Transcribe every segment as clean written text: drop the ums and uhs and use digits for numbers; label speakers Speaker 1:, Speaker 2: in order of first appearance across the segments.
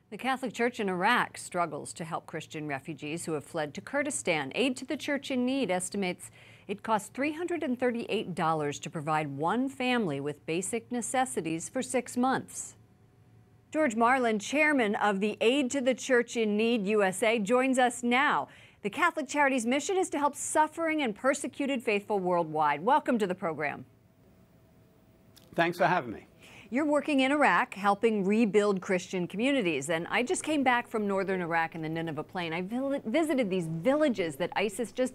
Speaker 1: The Catholic Church in Iraq struggles to help Christian refugees who have fled to Kurdistan. Aid to the Church in Need estimates it costs $338 to provide one family with basic necessities for 6 months. George Marlin, chairman of the Aid to the Church in Need USA, joins us now. The Catholic Charity's mission is to help suffering and persecuted faithful worldwide. Welcome to the program.
Speaker 2: Thanks for having me.
Speaker 1: You're working in Iraq, helping rebuild Christian communities. And I just came back from northern Iraq in the Nineveh Plain. I visited these villages that ISIS just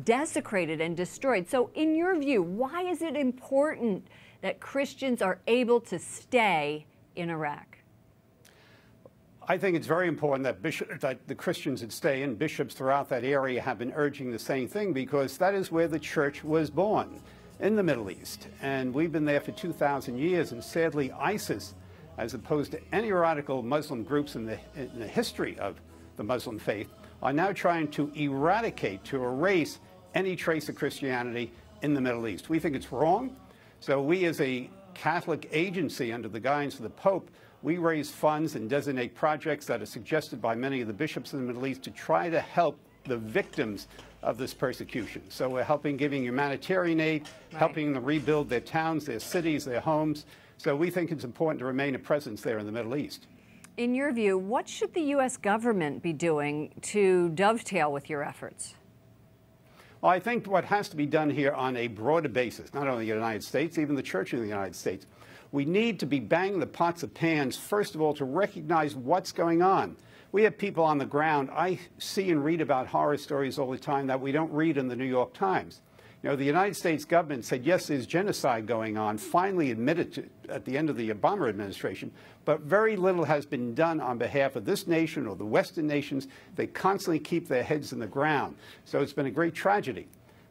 Speaker 1: desecrated and destroyed. So in your view, why is it important that Christians are able to stay in Iraq?
Speaker 2: I think it's very important that the Christians that stay in, bishops throughout that area have been urging the same thing, because that is where the church was born, in the Middle East. And we've been there for 2,000 years, and sadly ISIS, as opposed to any radical Muslim groups in the history of the Muslim faith, are now trying to eradicate, to erase any trace of Christianity in the Middle East. We think it's wrong. So we, as a Catholic agency under the guidance of the Pope, we raise funds and designate projects that are suggested by many of the bishops in the Middle East to try to help the victims of this persecution. So we're giving humanitarian aid, helping them rebuild their towns, their cities, their homes. So we think it's important to remain a presence there in the Middle East.
Speaker 1: In your view, what should the U.S. government be doing to dovetail with your efforts?
Speaker 2: Well, I think what has to be done here on a broader basis, not only the United States, even the Church in the United States, we need to be banging the pots of pans, first of all, to recognize what's going on. We have people on the ground. I see and read about horror stories all the time that we don't read in the New York Times. You know, the United States government said, yes, there's genocide going on, finally admitted to at the end of the Obama administration, but very little has been done on behalf of this nation or the Western nations. They constantly keep their heads in the ground. So it's been a great tragedy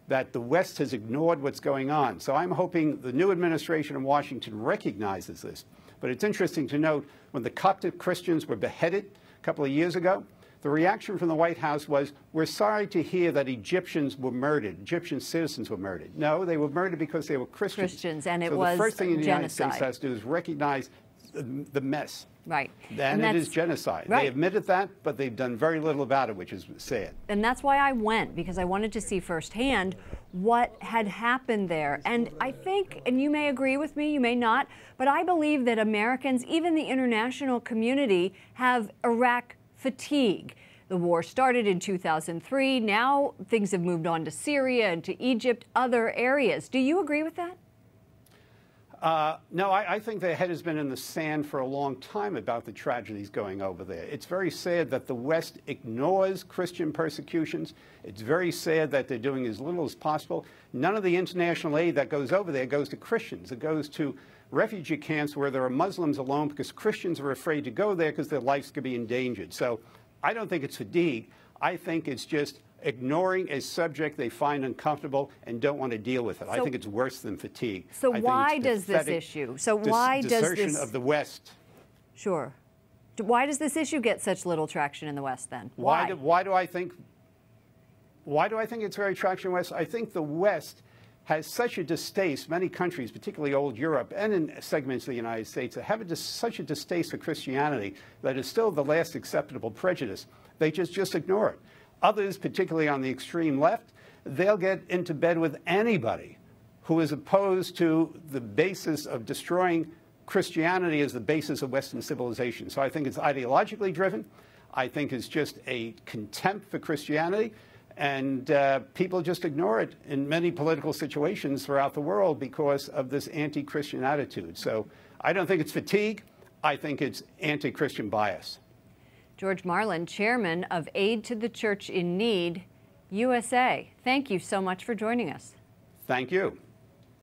Speaker 2: that the West has ignored what's going on. So I'm hoping the new administration in Washington recognizes this. But it's interesting to note, when the Coptic Christians were beheaded a couple of years ago, the reaction from the White House was, we're sorry to hear that Egyptians were murdered, Egyptian citizens were murdered. No, they were murdered because they were Christians.
Speaker 1: And it
Speaker 2: so
Speaker 1: was
Speaker 2: the first thing the United States
Speaker 1: genocide.
Speaker 2: has to do is recognize the mess.
Speaker 1: Right.
Speaker 2: And it is genocide.
Speaker 1: Right.
Speaker 2: They admitted that, but they've done very little about it, which is sad.
Speaker 1: And that's why I went, because I wanted to see firsthand what had happened there. And I think, and you may agree with me, you may not, but I believe that Americans, even the international community, have Iraq fatigue. The war started in 2003. Now things have moved on to Syria and to Egypt, other areas. Do you agree with that?
Speaker 2: No, I think their head has been in the sand for a long time about the tragedies going over there. It's very sad that the West ignores Christian persecutions. It's very sad that they're doing as little as possible. None of the international aid that goes over there goes to Christians. It goes to refugee camps where there are Muslims alone, because Christians are afraid to go there because their lives could be endangered. So I don't think it's fatigue. I think it's just ignoring a subject they find uncomfortable and don't want to deal with it. I think it's worse than fatigue.
Speaker 1: So why does this issue? So why does this
Speaker 2: of the West?
Speaker 1: Sure. Why does this issue get such little traction in the West then?
Speaker 2: Why do I think it's very traction in the West? I think the West has such a distaste, many countries, particularly old Europe and in segments of the United States, that have such a distaste for Christianity that is still the last acceptable prejudice. They just ignore it. Others, particularly on the extreme left, they'll get into bed with anybody who is opposed to the basis of destroying Christianity as the basis of Western civilization. So I think it's ideologically driven. I think it's just a contempt for Christianity. And people just ignore it in many political situations throughout the world because of this anti-Christian attitude. So I don't think it's fatigue. I think it's anti-Christian bias.
Speaker 1: George Marlin, chairman of Aid to the Church in Need USA. Thank you so much for joining us.
Speaker 2: Thank you.